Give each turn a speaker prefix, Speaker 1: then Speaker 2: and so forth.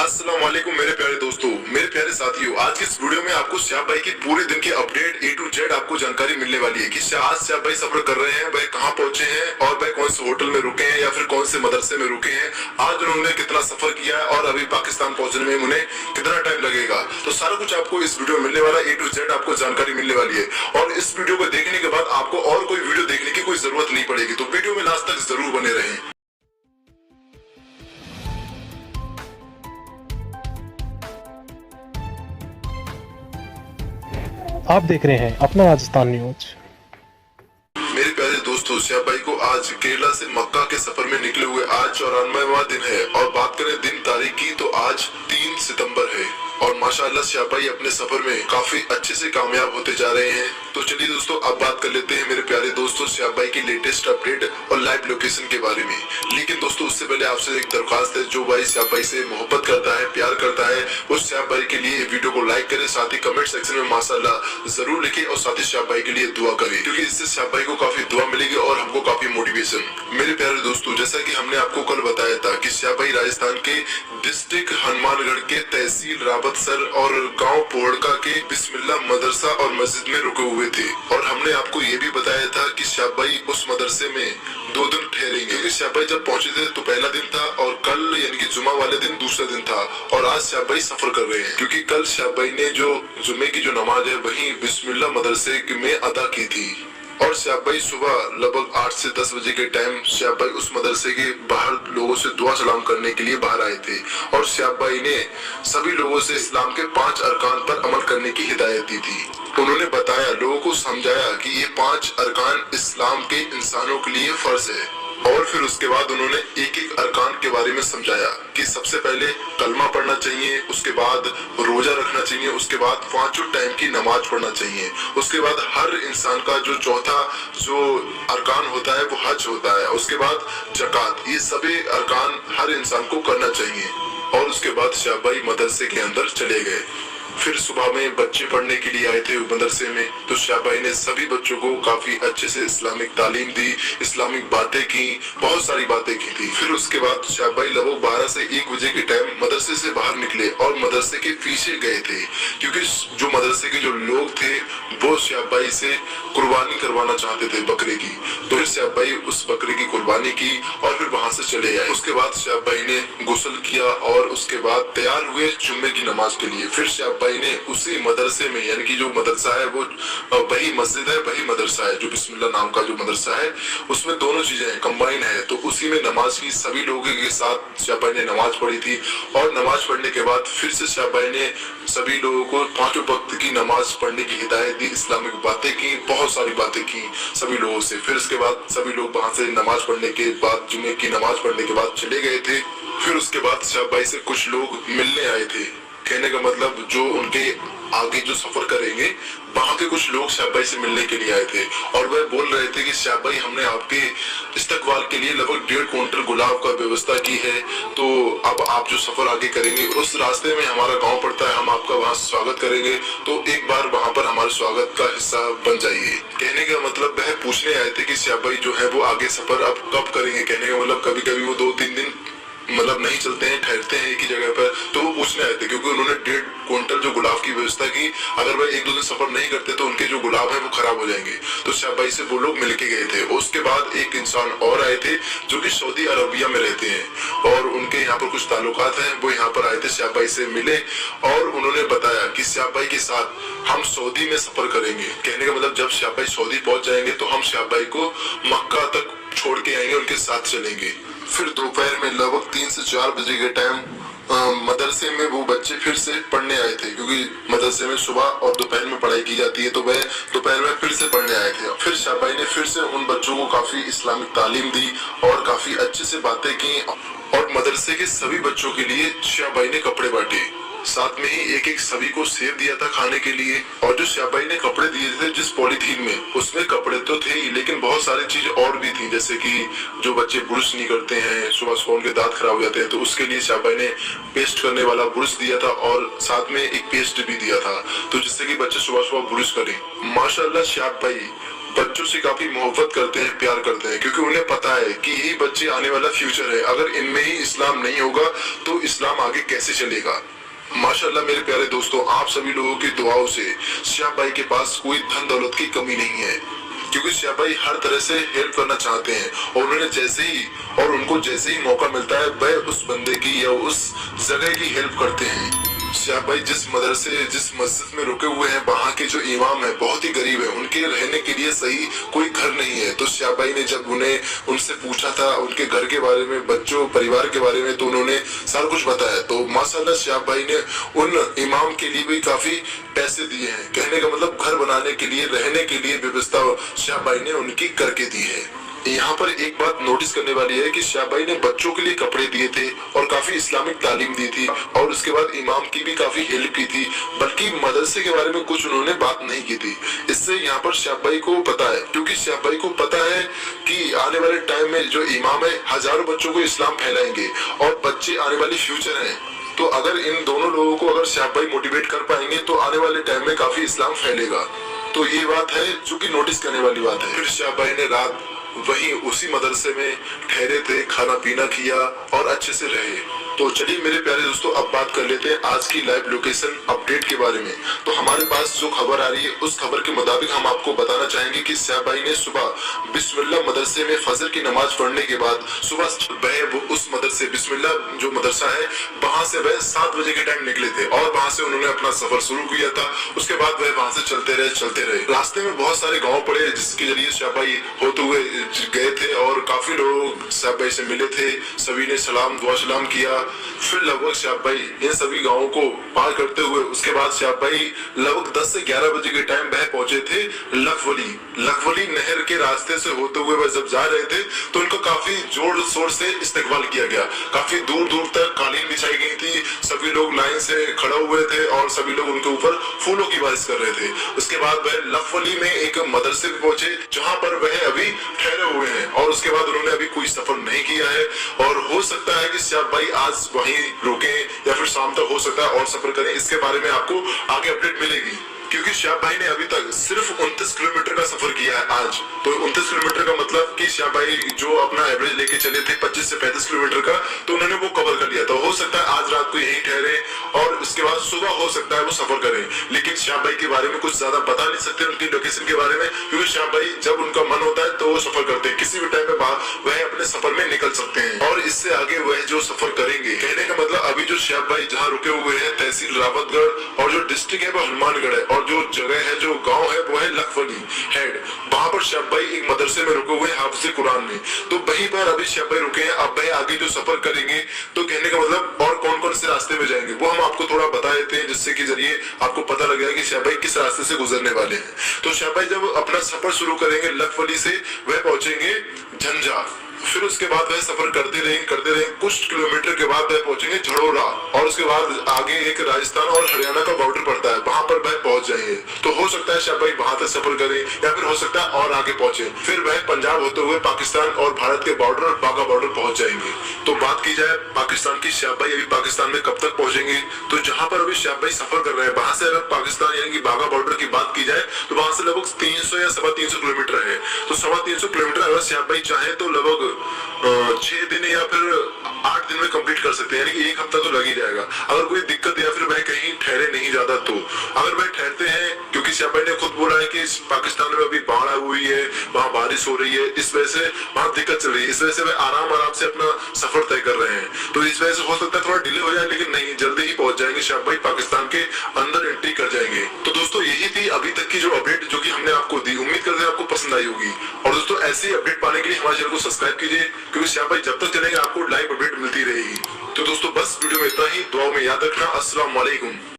Speaker 1: अस्सलाम वालेकुम मेरे प्यारे दोस्तों, मेरे प्यारे साथियों। आज की इस वीडियो में आपको श्याब भाई की पूरे दिन की अपडेट A to Z आपको जानकारी मिलने वाली है कि आज श्याब भाई सफर कर रहे हैं, वह कहां पहुंचे हैं और वह कौन से होटल में रुके हैं या फिर कौन से मदरसे में रुके हैं, आज उन्होंने कितना सफर किया है और अभी पाकिस्तान पहुंचने में उन्हें कितना टाइम लगेगा। तो सारा कुछ आपको इस वीडियो में मिलने वाला है। A to Z आपको जानकारी मिलने वाली है और इस वीडियो को देखने के बाद आपको और कोई वीडियो देखने की कोई जरूरत नहीं पड़ेगी। तो वीडियो में लास्ट तक जरूर बने रहें।
Speaker 2: आप देख रहे हैं अपना राजस्थान न्यूज।
Speaker 1: मेरे प्यारे दोस्तों, श्याब भाई को आज केरला से मक्का के सफर में निकले हुए आज 94वां दिन है और बात करें दिन तारीख की तो आज 3 सितंबर है और माशाअल्लाह श्याब भाई अपने सफर में काफी अच्छे से कामयाब होते जा रहे हैं। तो चलिए दोस्तों, अब बात कर लेते हैं मेरे प्यारे दोस्तों श्याब भाई की लेटेस्ट अपडेट और लाइव लोकेशन के बारे में। लेकिन दोस्तों उससे पहले आपसे एक दरख्वास्त है, जो भाई श्याब भाई से मोहब्बत करता है, प्यार करता है, वो श्याब भाई के लिए वीडियो को लाइक करे, साथ ही कमेंट सेक्शन में माशाअल्लाह जरूर लिखे और साथ ही श्याब भाई के लिए दुआ करे, क्योंकि इससे श्याब भाई को काफी दुआ मिलेगी और हमको काफी मोटिवेशन। मेरे प्यारे दोस्तों, जैसा कि हमने आपको कल बताया था कि श्याब भाई राजस्थान के डिस्ट्रिक्ट हनुमानगढ़ के तहसील रावतसर और गांव पोहड़का के बिस्मिल्लाह मदरसा और मस्जिद में रुके हुए थे और हमने आपको ये भी बताया था कि श्याब भाई उस मदरसे में 2 दिन ठहरेंगे, क्योंकि श्याब भाई जब पहुंचे थे तो पहला दिन था और कल यानी कि जुमा वाले दिन दूसरा दिन था और आज श्याब भाई सफर कर रहे हैं, क्योंकि कल श्याब भाई ने जो जुमे की जो नमाज है वही बिस्मिल्लाह मदरसे में अदा की थी और श्याब भाई सुबह लगभग 8 से 10 बजे के टाइम श्याब भाई उस मदरसे के बाहर लोगों से दुआ सलाम करने के लिए बाहर आए थे और श्याब भाई ने सभी लोगों से इस्लाम के 5 अरकान पर अमल करने की हिदायत दी थी। उन्होंने बताया, लोगों को समझाया कि ये 5 अरकान इस्लाम के इंसानों के लिए फर्ज है और फिर उसके बाद उन्होंने एक एक अरकान के बारे में समझाया कि सबसे पहले कलमा पढ़ना चाहिए, उसके बाद रोजा रखना चाहिए, उसके बाद 5 टाइम की नमाज पढ़ना चाहिए, उसके बाद हर इंसान का जो चौथा जो अरकान होता है वो हज होता है, उसके बाद ज़कात, ये सभी अरकान हर इंसान को करना चाहिए। और उसके बाद श्याब भाई मदरसे के अंदर चले गए। फिर सुबह में बच्चे पढ़ने के लिए आए थे मदरसे में, तो श्याब भाई ने सभी बच्चों को काफी अच्छे से इस्लामिक तालीम दी, इस्लामिक बातें की, बहुत सारी बातें की थी। फिर उसके बाद श्याब भाई लगभग 12 से 1 बजे के टाइम मदरसे से बाहर निकले और मदरसे के पीछे गए थे, क्योंकि जो मदरसे के जो लोग थे वो श्याब भाई से कुर्बानी करवाना चाहते थे बकरे की। तो फिर श्याब भाई उस बकरे की कुर्बानी की और फिर वहां से चले आए। उसके बाद श्याब भाई ने गुस्ल किया और उसके बाद तैयार हुए जुम्मे की नमाज के लिए। फिर श्याब भाई ने उसी मदरसे में, यानी कि जो मदरसा है वो वही मस्जिद है, वही मदरसा है, जो बिस्मिल्लाह नाम का जो मदरसा है उसमें दोनों चीजें कंबाइन है, तो उसी में नमाज की सभी लोगों के साथ श्याब भाई ने नमाज पढ़ी थी। और नमाज पढ़ने के बाद फिर से श्याब भाई ने सभी लोगों को 5 वक्त की नमाज पढ़ने की हिदायत दी, इस्लामिक बातें की, बहुत सारी बातें की सभी लोगों से। फिर उसके बाद सभी लोग वहां से नमाज पढ़ने के बाद, जुम्मे की नमाज पढ़ने के बाद चले गए थे। फिर उसके बाद श्याब भाई से कुछ लोग मिलने आए थे, कहने का मतलब जो उनके आगे जो सफर करेंगे वहां के कुछ लोग श्याब भाई से मिलने के लिए आए थे और वह बोल रहे थे कि श्याब भाई हमने आपके इस्तकबाल के लिए लगभग 1.5 क्विंटल गुलाब का व्यवस्था की है, तो अब आप जो सफर आगे करेंगे उस रास्ते में हमारा गांव पड़ता है, हम आपका वहां स्वागत करेंगे, तो एक बार वहां पर हमारे स्वागत का हिस्सा बन जाइए। कहने का मतलब वह पूछने आए थे कि श्याब भाई जो है वो आगे सफर अब कब करेंगे। कहने का मतलब कभी कभी वो 2-3 दिन मतलब नहीं चलते हैं, ठहरते हैं एक ही जगह पर, तो वो पूछने आए थे क्योंकि उन्होंने 1.5 क्विंटल जो गुलाब की व्यवस्था की, अगर वह 1-2 दिन सफर नहीं करते तो उनके जो गुलाब है वो खराब हो जाएंगे। तो श्याब भाई से वो लोग मिलके गए थे। उसके बाद एक इंसान और आए थे जो कि सऊदी अरबिया में रहते हैं और उनके यहाँ पर कुछ ताल्लुकात हैं, वो यहाँ पर आए थे, श्याब भाई से मिले और उन्होंने बताया कि श्याब भाई के साथ हम सऊदी में सफर करेंगे। कहने का मतलब जब श्याब भाई सऊदी पहुंच जाएंगे तो हम श्याब भाई को मक्का तक छोड़ के आएंगे, उनके साथ चलेंगे। फिर दोपहर में लगभग 3 से 4 बजे के टाइम मदरसे में वो बच्चे फिर से पढ़ने आए थे, क्योंकि मदरसे में सुबह और दोपहर में पढ़ाई की जाती है, तो वह दोपहर में फिर से पढ़ने आए थे। फिर श्याब भाई ने फिर से उन बच्चों को काफी इस्लामिक तालीम दी और काफी अच्छे से बातें की और मदरसे के सभी बच्चों के लिए श्याब भाई ने कपड़े बांटे, साथ में ही एक सभी को सेब दिया था खाने के लिए। और जो श्याब भाई ने कपड़े दिए थे जिस पॉलीथीन में, उसमें कपड़े तो थे ही लेकिन बहुत सारी चीज और भी थी, जैसे कि जो बच्चे ब्रश नहीं करते हैं, सुबह सुबह उनके दांत खराब हो जाते हैं, तो उसके लिए श्याब भाई ने पेस्ट करने वाला ब्रश दिया था और साथ में एक पेस्ट भी दिया था, तो जिससे कि बच्चे सुबह सुबह ब्रश करें। माशाल्लाह श्याब भाई बच्चों से काफी मोहब्बत करते हैं, प्यार करते हैं, क्योंकि उन्हें पता है कि यही बच्चे आने वाला फ्यूचर है। अगर इनमें ही इस्लाम नहीं होगा तो इस्लाम आगे कैसे चलेगा। माशाल्लाह मेरे प्यारे दोस्तों, आप सभी लोगों की दुआओं से श्याम भाई के पास कोई धन दौलत की कमी नहीं है, क्योंकि श्याम भाई हर तरह से हेल्प करना चाहते हैं और उनको जैसे ही मौका मिलता है वह उस बंदे की या उस जगह की हेल्प करते हैं। श्याम भाई जिस मस्जिद में रुके हुए हैं, वहाँ के जो इमाम है बहुत ही गरीब है, उनके रहने के लिए सही कोई घर नहीं है। तो श्याम भाई ने जब उनसे पूछा था उनके घर के बारे में, बच्चों परिवार के बारे में, तो उन्होंने सारा कुछ बताया। तो माशाल्लाह श्याम भाई ने उन इमाम के लिए भी काफी पैसे दिए हैं। कहने का मतलब घर बनाने के लिए, रहने के लिए व्यवस्था श्याम भाई ने उनकी करके दी है। यहाँ पर एक बात नोटिस करने वाली है कि श्याम भाई ने बच्चों के लिए कपड़े दिए थे और काफी इस्लामिक तालीम दी थी और उसके बाद इमाम की भी काफी हेल्प की थी, बल्कि मदरसे के बारे में कुछ उन्होंने बात नहीं की थी। इससे यहाँ पर श्याम भाई को पता है, क्योंकि श्याम भाई को पता है कि आने वाले टाइम में जो इमाम है हजारों बच्चों को इस्लाम फैलाएंगे और बच्चे आने वाली फ्यूचर है। तो अगर इन दोनों लोगों को अगर श्याम भाई मोटिवेट कर पाएंगे तो आने वाले टाइम में काफी इस्लाम फैलेगा। तो ये बात है जो कि नोटिस करने वाली बात है। फिर श्याम भाई ने रात वहीं उसी मदरसे में ठहरे थे, खाना पीना किया और अच्छे से रहे। तो चलिए मेरे प्यारे दोस्तों, अब बात कर लेते हैं आज की लाइव लोकेशन अपडेट के बारे में। तो हमारे पास जो खबर आ रही है उस खबर के मुताबिक हम आपको बताना चाहेंगे कि श्याम भाई ने सुबह बिस्मिल्लाह मदरसे में फजर की नमाज पढ़ने के बाद सुबह वह उस मदरसे बिस्मिल्लाह जो मदरसा है वहां से वह 7 बजे के टाइम निकले थे और वहां से उन्होंने अपना सफर शुरू किया था। उसके बाद वह वहां से चलते रहे। रास्ते में बहुत सारे गाँव पड़े जिसके जरिए श्याम भाई होते हुए गए थे और काफी लोग श्याम भाई से मिले थे, सभी ने दुआ सलाम किया। फिर लगभग श्याम भाई इन सभी गांवों को पार करते हुए उसके बाद श्याम भाई लगभग 10 से 11 बजे के टाइम वह पहुंचे थे लखवली नहर के रास्ते से होते हुए वह जब जा रहे थे तो उनको काफी जोर शोर से इस्तकबाल किया गया। काफी दूर दूर तक कालीन बिछाई गई थी, सभी लोग लाइन से खड़े हुए थे और सभी लोग उनके ऊपर फूलों की बारिश कर रहे थे। उसके बाद वह लखवली में एक मदरसे में पहुंचे जहाँ पर वह अभी ठहरे हुए हैं और उसके बाद उन्होंने अभी कोई सफर नहीं किया है और हो सकता है कि श्याम भाई आज वहीं रुके या फिर शाम तक हो सकता है और सफर करें। इसके बारे में आपको आगे अपडेट मिलेगी, क्योंकि श्याम भाई ने अभी तक सिर्फ 29 किलोमीटर का सफर किया है आज। तो 29 किलोमीटर का मतलब कि श्याम भाई जो अपना एवरेज लेके चले थे 25 से 35 किलोमीटर का, तो उन्होंने वो कवर कर लिया। तो हो सकता है आज रात को यहीं ठहरे और उसके बाद सुबह हो सकता है वो सफर करें। लेकिन श्याम भाई के बारे में कुछ ज्यादा बता नहीं सकते उनकी लोकेशन के बारे में, क्योंकि श्याम भाई जब उनका मन होता है तो वो सफर करते हैं, किसी भी टाइम में वह अपने सफर में निकल सकते हैं और इससे आगे वह जो सफर करेंगे। कहने का मतलब अभी जो श्याम भाई जहाँ रुके हुए हैं तहसील रावतगढ़ और जो डिस्ट्रिक्ट है वो हनुमानगढ़ है और जो जगह है जो गांव है वो है लखवली हेड। वहां पर श्याम भाई एक मदरसे में रुके हुए हैं हाफिज़ कुरान में। तो वहीं पर अभी श्याम भाई रुके हैं। अब वह आगे जो सफर करेंगे तो कहने का मतलब और कौन कौन से रास्ते में जाएंगे वो हम आपको थोड़ा बता देते हैं, जिससे कि जरिए आपको पता लगेगा कि श्याम भाई किस रास्ते से गुजरने वाले हैं। तो श्याम भाई जब अपना सफर शुरू करेंगे लखवली से वह पहुंचेंगे झंझा। फिर उसके बाद वह सफर करते रहे कुछ किलोमीटर के बाद वह पहुंचेंगे झड़ोरा और उसके बाद आगे एक राजस्थान और हरियाणा का बॉर्डर पड़ता है, वहां पर वह पहुंच जाएंगे। तो हो सकता है श्याम भाई वहां तक सफर करें या फिर हो सकता है और आगे पहुंचे, फिर वह पंजाब होते हुए पाकिस्तान और भारत के बॉर्डर और बाघा बॉर्डर पहुंच जाएंगे। तो बात की जाए पाकिस्तान की, श्याम भाई अभी पाकिस्तान में कब तक पहुंचेंगे, तो जहां पर अभी श्याम भाई सफर कर रहे हैं वहां से अगर पाकिस्तान यानी कि बाघा बॉर्डर की बात की जाए तो वहां से लगभग 300 या 350 किलोमीटर है। तो 350 किलोमीटर अगर श्याम भाई चाहे तो लगभग 6 दिन या फिर 8 दिन में कंप्लीट कर सकते हैं, यानी कि 1 हफ्ता तो लग ही जाएगा। अगर कोई दिक्कत या फिर वह कहीं ठहरे नहीं ज्यादा तो अगर वह ठहरते हैं, क्योंकि श्याम भाई ने खुद बोला है कि पाकिस्तान में अभी बाढ़ आई हुई है, वहाँ बारिश हो रही है, इस वजह से वहाँ दिक्कत चल रही है, इस वजह से वह आराम से अपना सफर तय कर रहे हैं। तो इस वजह से हो सकता है थोड़ा डिले हो जाए, लेकिन नहीं, जल्दी ही पहुंच जाएंगे श्याम भाई, पाकिस्तान के अंदर एंट्री कर जाएंगे। तो दोस्तों यही थी अभी तक की जो अपडेट जो कि हमने आपको दी। उम्मीद करते हैं आपको पसंद आई होगी और दोस्तों ऐसी अपडेट पाने के लिए हमारे चैनल को सब्सक्राइब कीजिए, क्योंकि श्याम भाई जब तक चलेंगे आपको लाइव अपडेट मिलती रहेगी। तो दोस्तों बस वीडियो में इतना ही, दुआओं में याद रखना। अस्सलाम वालेकुम।